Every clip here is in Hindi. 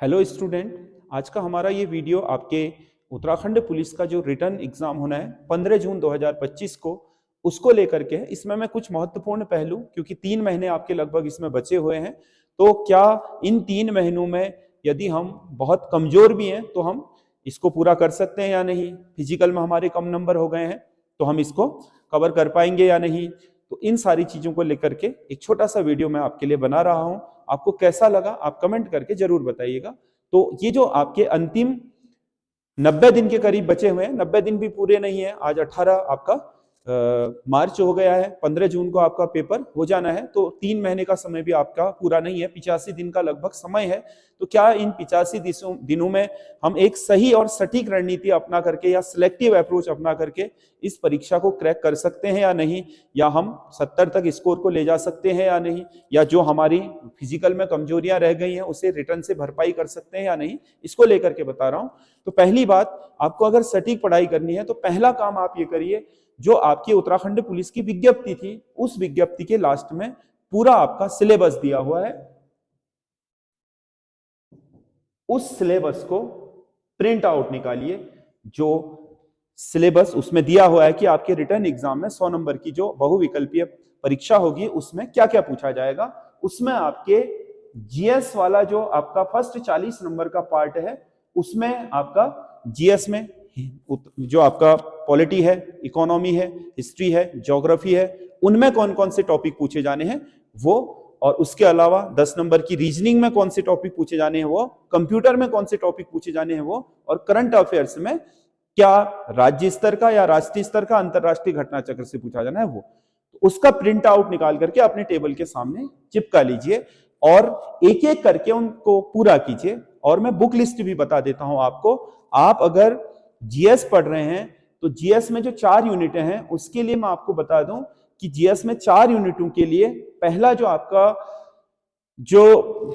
हेलो स्टूडेंट, आज का हमारा ये वीडियो आपके उत्तराखंड पुलिस का जो रिटर्न एग्जाम होना है 15 जून 2025 को, उसको लेकर के है। इसमें मैं कुछ महत्वपूर्ण पहलू, क्योंकि 3 महीने आपके लगभग इसमें बचे हुए हैं, तो क्या इन 3 महीनों में यदि हम बहुत कमजोर भी हैं तो हम इसको पूरा कर सकते हैं या नहीं, फिजिकल में हमारे कम नंबर हो गए हैं तो हम इसको कवर कर पाएंगे या नहीं। तो इन सारी चीजों को लेकर के एक छोटा सा वीडियो मैं आपके लिए बना रहा हूं। आपको कैसा लगा आप कमेंट करके जरूर बताइएगा। तो ये जो आपके अंतिम 90 दिन के करीब बचे हुए हैं, 90 दिन भी पूरे नहीं है, आज 18 आपका मार्च हो गया है, 15 जून को आपका पेपर हो जाना है, तो 3 महीने का समय भी आपका पूरा नहीं है, 85 दिन का लगभग समय है। तो क्या इन 85 दिनों में हम एक सही और सटीक रणनीति अपना करके या सिलेक्टिव अप्रोच अपना करके इस परीक्षा को क्रैक कर सकते हैं या नहीं, या हम 70 तक स्कोर को ले जा सकते हैं या नहीं, या जो हमारी फिजिकल में कमजोरियां रह गई हैं उसे रिटर्न से भरपाई कर सकते हैं या नहीं, इसको लेकर के बता रहा हूं। तो पहली बात, आपको अगर सटीक पढ़ाई करनी है तो पहला काम आप ये करिए, जो आपकी उत्तराखंड पुलिस की विज्ञप्ति थी उस विज्ञप्ति के लास्ट में पूरा आपका सिलेबस दिया हुआ है, उस सिलेबस को प्रिंट आउट निकालिए। जो सिलेबस उसमें दिया हुआ है कि आपके रिटर्न एग्जाम में 100 नंबर की जो बहुविकल्पीय परीक्षा होगी उसमें क्या क्या पूछा जाएगा, उसमें आपके जीएस वाला जो आपका फर्स्ट 40 नंबर का पार्ट है, उसमें आपका जीएस में जो आपका पॉलिटी है, इकोनॉमी है, हिस्ट्री है, ज्योग्राफी है, उनमें कौन कौन से टॉपिक पूछे जाने हैं वो, और उसके अलावा 10 नंबर की रीजनिंग में कौन से टॉपिक पूछे जाने हैं वो, कंप्यूटर में कौन से टॉपिक पूछे जाने हैं वो, और करंट अफेयर्स में क्या राज्य स्तर का या राष्ट्रीय स्तर का अंतरराष्ट्रीय घटना चक्र से पूछा जाना है वो। तो उसका प्रिंट आउट निकाल करके अपने टेबल के सामने चिपका लीजिए और एक एक करके उनको पूरा कीजिए। और मैं बुक लिस्ट भी बता देता हूं आपको। आप अगर जीएस पढ़ रहे हैं तो जीएस में जो 4 यूनिटें हैं उसके लिए मैं आपको बता दूं कि जीएस में 4 यूनिटों के लिए पहला जो आपका जो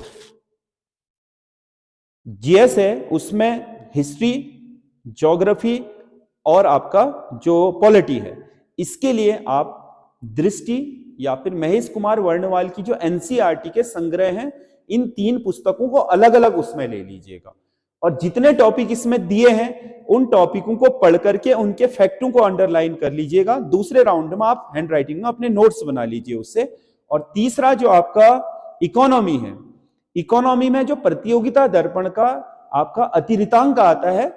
जीएस है उसमें हिस्ट्री, ज्योग्राफी और आपका जो पॉलिटी है, इसके लिए आप दृष्टि या फिर महेश कुमार वर्णवाल की जो एनसीईआरटी के संग्रह हैं, इन 3 पुस्तकों को अलग अलग उसमें ले लीजिएगा। और जितने टॉपिक इसमें दिए हैं उन टॉपिकों को पढ़ करके उनके फैक्टों को अंडरलाइन कर लीजिएगा। दूसरे राउंड में आप हैंड राइटिंग में अपने नोट्स बना लीजिए उससे। और तीसरा जो आपका इकोनॉमी है, इकोनॉमी में जो प्रतियोगिता दर्पण का आपका अतिरिक्तांक आता है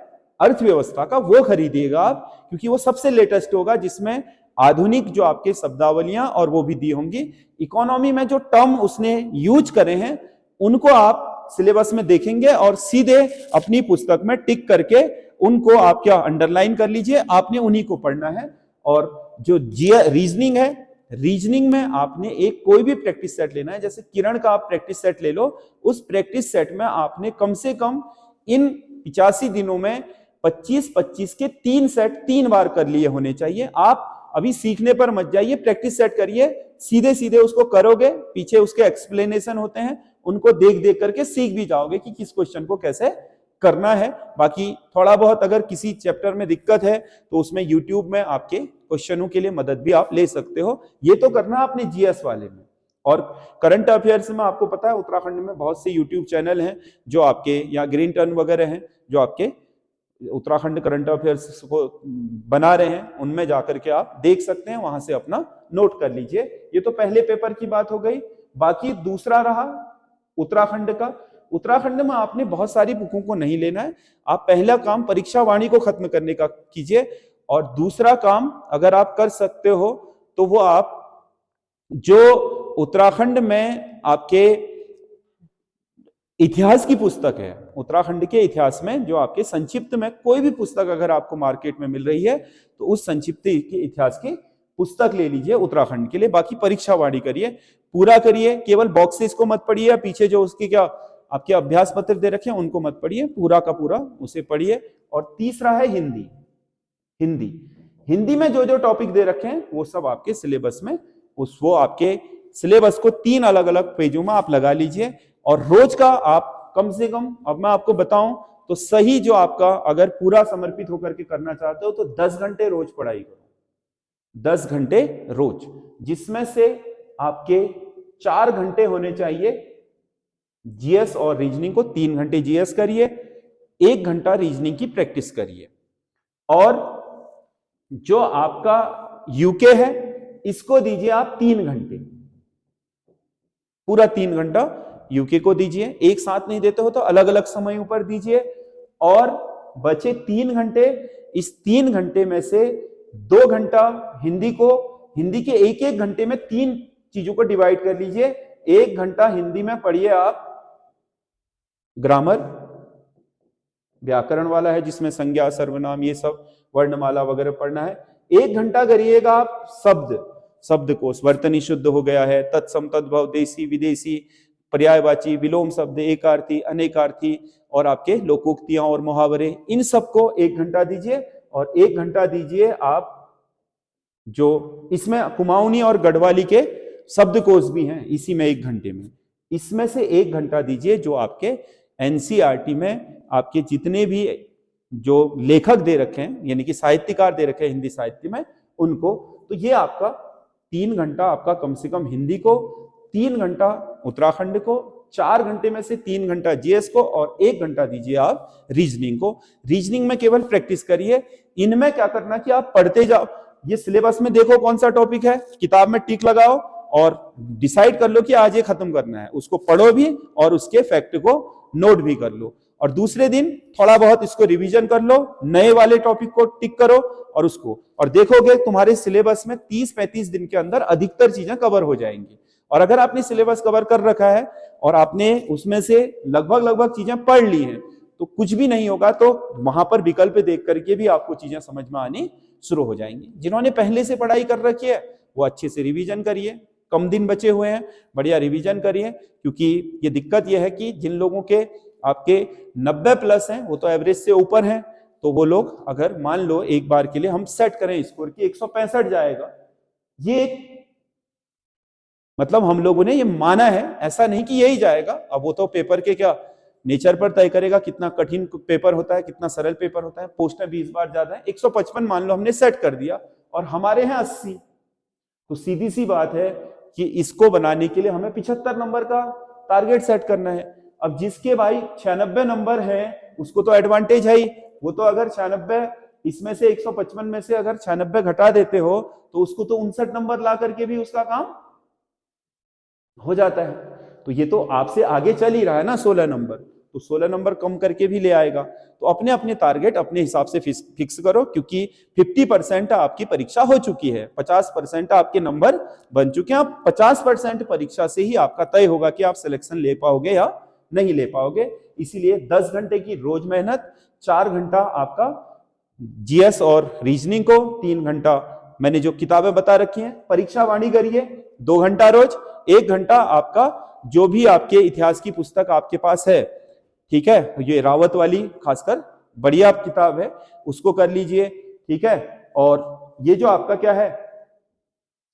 अर्थव्यवस्था का, वो खरीदिएगा आप, क्योंकि वो सबसे लेटेस्ट होगा, जिसमें आधुनिक जो आपके शब्दावलियां और वो भी दी होंगी। इकोनॉमी में जो टर्म उसने यूज करे हैं उनको आप सिलेबस में देखेंगे और सीधे अपनी पुस्तक में टिक करके उनको आप क्या अंडरलाइन कर लीजिए, आपने उन्हीं को पढ़ना है। और जो रीजनिंग है, रीजनिंग में आपने एक कोई भी प्रैक्टिस सेट लेना है, जैसे किरण का आप प्रैक्टिस सेट ले लो, उस प्रैक्टिस सेट में आपने कम से कम इन 85 दिनों में 25-25 के 3 सेट 3 बार कर लिए होने चाहिए। आप अभी सीखने पर मत जाइए, प्रैक्टिस सेट करिए, सीधे सीधे उसको करोगे, पीछे उसके एक्सप्लेनेशन होते हैं, उनको देख देख करके सीख भी जाओगे कि किस क्वेश्चन को कैसे करना है। बाकी थोड़ा बहुत अगर किसी चैप्टर में दिक्कत है तो उसमें यूट्यूब में आपके क्वेश्चनों के लिए मदद भी आप ले सकते हो। ये तो करना अपने जीएस वाले में। और करंट अफेयर्स में आपको पता है उत्तराखंड में बहुत से यूट्यूब चैनल हैं जो आपके, या ग्रीन टर्न वगैरह हैं जो आपके उत्तराखंड करंट अफेयर्स को बना रहे हैं, उनमें जाकर के आप देख सकते हैं, वहां से अपना नोट कर लीजिए। ये तो पहले पेपर की बात हो गई। बाकी दूसरा रहा उत्तराखंड का। उत्तराखंड में आपने बहुत सारी बुकों को नहीं लेना है। आप पहला काम परीक्षा वाणी को खत्म करने का कीजिए, और दूसरा काम अगर आप कर सकते हो तो वो आप जो उत्तराखंड में आपके इतिहास की पुस्तक है, उत्तराखंड के इतिहास में जो आपके संक्षिप्त में कोई भी पुस्तक अगर आपको मार्केट में मिल रही है तो उस संक्षिप्त के इतिहास की पुस्तक ले लीजिए उत्तराखंड के लिए। बाकी परीक्षा वाणी करिए, पूरा करिए, केवल बॉक्सेस को मत पढ़िए, पीछे जो उसके क्या आपके अभ्यास पत्र दे रखे हैं उनको मत पढ़िए, पूरा का पूरा उसे पढ़िए। और तीसरा है हिंदी। हिंदी हिंदी में जो जो टॉपिक दे रखे हैं वो सब आपके सिलेबस में, वो आपके सिलेबस को 3 अलग अलग पेजों में आप लगा लीजिए। और रोज का आप कम से कम, अब मैं आपको बताऊं तो सही जो आपका अगर पूरा समर्पित होकर के करना चाहते हो तो 10 घंटे रोज पढ़ाई करो, 10 घंटे रोज, जिसमें से आपके 4 घंटे होने चाहिए जीएस और रीजनिंग को 3 घंटे जीएस करिए, 1 घंटा रीजनिंग की प्रैक्टिस करिए। और जो आपका यूके है इसको दीजिए आप 3 घंटे, पूरा 3 घंटा यूके को दीजिए। एक साथ नहीं देते हो तो अलग अलग समयों पर दीजिए। और बचे 3 घंटे, इस 3 घंटे में से 2 घंटा हिंदी को, हिंदी के एक एक घंटे में 3 चीजों को डिवाइड कर लीजिए। 1 घंटा हिंदी में पढ़िए आप ग्रामर, व्याकरण वाला है जिसमें संज्ञा सर्वनाम ये सब वर्णमाला वगैरह पढ़ना है। 1 घंटा करिएगा आप शब्दकोश, वर्तनी शुद्ध हो गया है, तत्सम तद्भव, देसी विदेशी, पर्यायवाची, विलोम शब्द, एकार्थी, अनेकार्थी और आपके लोकोक्तियां और मुहावरे, इन सबको 1 घंटा दीजिए। और 1 घंटा दीजिए आप जो इसमें कुमाऊनी और गढ़वाली के शब्दकोश भी हैं इसी में 1 घंटे में, इसमें से 1 घंटा दीजिए जो आपके एनसीईआरटी में आपके जितने भी जो लेखक दे रखे हैं यानी कि साहित्यकार दे रखे हैं हिंदी साहित्य में उनको। तो ये आपका 3 घंटा आपका कम से कम हिंदी को, 3 घंटा उत्तराखंड को, 4 घंटे में से 3 घंटा जीएस को और 1 घंटा दीजिए आप रीजनिंग को। रीजनिंग में केवल प्रैक्टिस करिए, इनमें क्या करना कि आप पढ़ते जाओ। ये सिलेबस में देखो कौन सा टॉपिक है, किताब में टिक लगाओ और डिसाइड कर लो कि आज ये खत्म करना है, उसको पढ़ो भी और उसके फैक्ट को नोट भी कर लो। और दूसरे दिन थोड़ा बहुत इसको रिवीजन कर लो, नए वाले टॉपिक को टिक करो और उसको, और देखोगे तुम्हारे सिलेबस में 30-35 दिन के अंदर अधिकतर चीजें कवर हो जाएंगी। और अगर आपने सिलेबस कवर कर रखा है और आपने उसमें से लगभग चीजें पढ़ ली हैं तो कुछ भी नहीं होगा, तो वहां पर विकल्प देख करके भी आपको चीजें समझ में आनी शुरू हो जाएंगी। जिन्होंने पहले से पढ़ाई कर रखी है वो अच्छे से रिवीजन करिए, कम दिन बचे हुए हैं बढ़िया रिवीजन करिए, क्योंकि ये दिक्कत ये है कि जिन लोगों के आपके 90+ हैं वो तो एवरेज से ऊपर हैं, तो वो लोग अगर मान लो एक बार के लिए हम सेट करें स्कोर की 165 जाएगा, ये मतलब हम लोगों ने ये माना है, ऐसा नहीं कि यही जाएगा। अब वो तो पेपर के क्या नेचर पर तय करेगा, कितना कठिन पेपर होता है, कितना सरल पेपर होता है। पोस्ट में 20 बार ज्यादा है, 155 मान लो हमने सेट कर दिया और हमारे हैं 80, तो सीधी सी बात है कि इसको बनाने के लिए हमें 75 नंबर का टारगेट सेट करना है। अब जिसके भाई 96 नंबर है उसको तो एडवांटेज है ही, वो तो अगर 96 इसमें से 155 में से अगर 96 घटा देते हो तो उसको तो 59 नंबर ला करके भी उसका काम हो जाता है। तो ये तो आपसे आगे चल ही रहा है ना 16 नंबर, तो 16 नंबर कम करके भी ले आएगा। तो अपने अपने टारगेट अपने हिसाब से फिक्स करो, क्योंकि 50% आपकी परीक्षा हो चुकी है, 50% आपके नंबर बन चुके हैं। 50% परीक्षा से ही आपका तय होगा कि आप सिलेक्शन ले पाओगे या नहीं ले पाओगे। इसीलिए 10 घंटे की रोज मेहनत, 4 घंटा आपका जीएस और रीजनिंग को, 3 घंटा मैंने जो किताबें बता रखी हैं परीक्षा वाणी करिए, 2 घंटा रोज, 1 घंटा आपका जो भी आपके इतिहास की पुस्तक आपके पास है, ठीक है, ये रावत वाली खासकर बढ़िया किताब है, उसको कर लीजिए, ठीक है। और ये जो आपका क्या है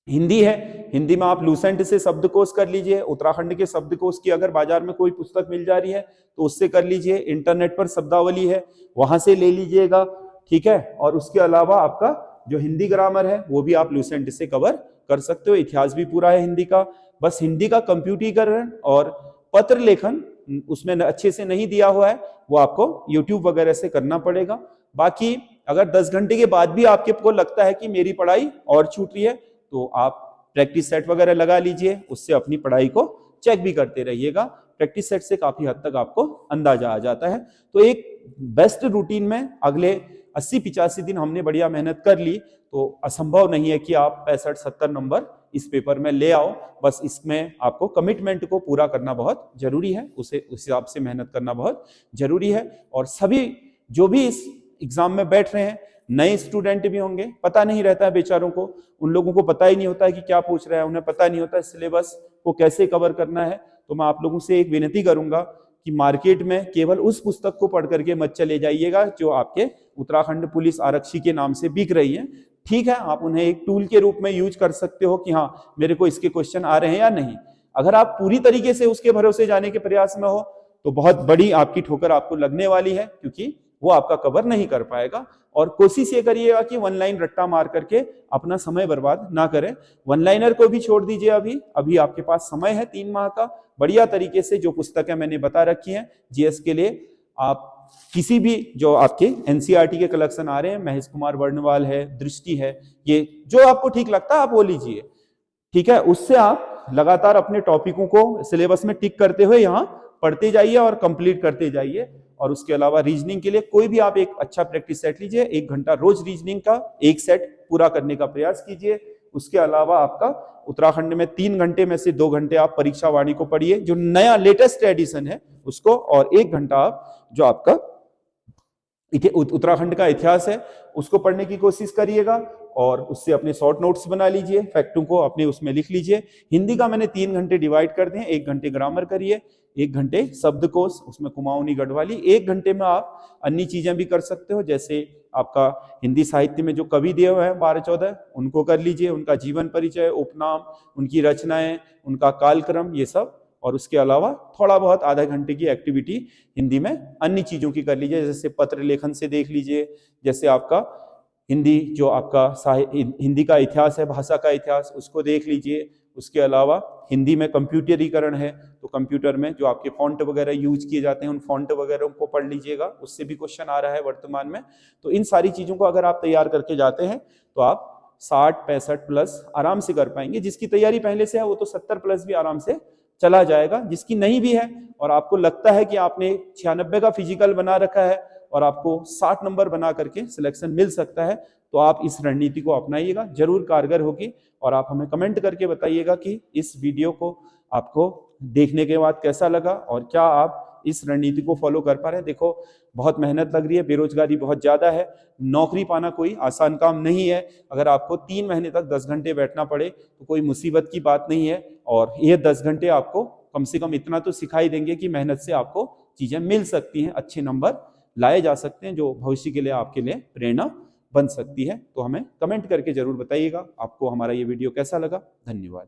हिंदी है, हिंदी में आप लूसेंट से शब्दकोश कर लीजिए, उत्तराखंड के शब्दकोश की अगर बाजार में कोई पुस्तक मिल जा रही है तो उससे कर लीजिए, इंटरनेट पर शब्दावली है वहां से ले लीजिएगा, ठीक है। और उसके अलावा आपका जो हिंदी ग्रामर है वो भी आप लूसेंट से कवर कर सकते हो, इतिहास भी पूरा है हिंदी का। बस हिंदी का कंप्यूटरीकरण और पत्र लेखन उसमें अच्छे से नहीं दिया हुआ है, वो आपको यूट्यूब वगैरह से करना पड़ेगा। बाकी अगर 10 घंटे के बाद भी आपको लगता है कि मेरी पढ़ाई और छूट रही है तो आप प्रैक्टिस सेट वगैरह लगा लीजिए, उससे अपनी पढ़ाई को चेक भी करते रहिएगा। प्रैक्टिस सेट से काफी हद तक आपको अंदाजा आ जाता है। तो एक बेस्ट रूटीन में अगले 80-85 दिन हमने बढ़िया मेहनत कर ली, तो असंभव नहीं है कि आप 65-70 नंबर इस पेपर में ले आओ। बस इसमें आपको कमिटमेंट को पूरा करना बहुत जरूरी है, उसे उस हिसाब से मेहनत करना बहुत जरूरी है। और सभी जो भी इस एग्जाम में बैठ रहे हैं, नए स्टूडेंट भी होंगे, पता नहीं रहता है बेचारों को, उन लोगों को पता ही नहीं होता है कि क्या पूछ रहा है, उन्हें पता नहीं होता है सिलेबस को कैसे कवर करना है। तो मैं आप लोगों से एक विनती करूंगा कि मार्केट में केवल उस पुस्तक को पढ़ करके मत चले जाइएगा जो आपके उत्तराखंड पुलिस आरक्षी के नाम से बिक रही है। ठीक है, आप उन्हें एक टूल के रूप में यूज कर सकते हो कि हाँ मेरे को इसके क्वेश्चन आ रहे हैं या नहीं। अगर आप पूरी तरीके से उसके भरोसे जाने के प्रयास में हो तो बहुत बड़ी आपकी ठोकर आपको लगने वाली है, क्योंकि वो आपका कवर नहीं कर पाएगा। और कोशिश ये करिएगा कि वन लाइन रट्टा मार करके अपना समय बर्बाद ना करें। वन लाइनर को भी छोड़ दीजिए, अभी आपके पास समय है 3 माह का। बढ़िया तरीके से जो पुस्तकें मैंने बता रखी हैं जीएस के लिए, आप किसी भी जो आपके एनसीईआरटी के कलेक्शन आ रहे हैं, महेश कुमार वर्णवाल है, दृष्टि है, ये जो आपको ठीक लगता है आप वो लीजिए, ठीक है। उससे आप लगातार अपने टॉपिकों को सिलेबस में टिक करते हुए यहाँ पढ़ते जाइए और कंप्लीट करते जाइए। और उसके अलावा रीजनिंग के लिए कोई भी आप एक अच्छा प्रैक्टिस सेट लीजिए, 1 घंटा रोज रीजनिंग का एक सेट पूरा करने का प्रयास कीजिए। उसके अलावा आपका उत्तराखंड में 3 घंटे में से 2 घंटे आप परीक्षा वाणी को पढ़िए, जो नया लेटेस्ट एडिशन है उसको, और 1 घंटा आप जो आपका उत्तराखंड का इतिहास है उसको पढ़ने की कोशिश करिएगा। और उससे अपने शॉर्ट नोट्स बना लीजिए, फैक्टों को अपने उसमें लिख लीजिए। हिंदी का मैंने 3 घंटे डिवाइड कर दिए, 1 घंटे ग्रामर करिए, 1 घंटे शब्दकोश, उसमें कुमाऊनी गढ़वाली, 1 घंटे में आप अन्य चीजें भी कर सकते हो, जैसे आपका हिंदी साहित्य में जो कवि दिए हुए हैं 12-14 उनको कर लीजिए, उनका जीवन परिचय, उपनाम, उनकी रचनाएं, उनका कालक्रम, ये सब। और उसके अलावा थोड़ा बहुत आधा घंटे की एक्टिविटी हिंदी में अन्य चीजों की कर लीजिए, जैसे पत्र लेखन से देख लीजिए, जैसे आपका हिंदी जो आपका हिंदी का इतिहास है, भाषा का इतिहास, उसको देख लीजिए। उसके अलावा हिंदी में कंप्यूटरीकरण है, तो कंप्यूटर में जो आपके फॉन्ट वगैरह यूज किए जाते हैं उन फॉन्ट वगैरह को पढ़ लीजिएगा, उससे भी क्वेश्चन आ रहा है वर्तमान में। तो इन सारी चीजों को अगर आप तैयार करके जाते हैं तो आप 60-65 प्लस आराम से कर पाएंगे। जिसकी तैयारी पहले से है वो तो 70 प्लस भी आराम से चला जाएगा। जिसकी नहीं भी है और आपको लगता है कि आपने 96 का फिजिकल बना रखा है और आपको 60 नंबर बना करके सिलेक्शन मिल सकता है, तो आप इस रणनीति को अपनाइएगा, जरूर कारगर होगी। और आप हमें कमेंट करके बताइएगा कि इस वीडियो को आपको देखने के बाद कैसा लगा और क्या आप इस रणनीति को फॉलो कर पा रहे हैं। देखो बहुत मेहनत लग रही है, बेरोजगारी बहुत ज्यादा है, नौकरी पाना कोई आसान काम नहीं है। अगर आपको 3 महीने तक 10 घंटे बैठना पड़े तो कोई मुसीबत की बात नहीं है। और ये 10 घंटे आपको कम से कम इतना तो सिखाई देंगे कि मेहनत से आपको चीजें मिल सकती हैं, अच्छे नंबर लाए जा सकते हैं, जो भविष्य के लिए आपके लिए प्रेरणा बन सकती है। तो हमें कमेंट करके जरूर बताइएगा आपको हमारा ये वीडियो कैसा लगा। धन्यवाद।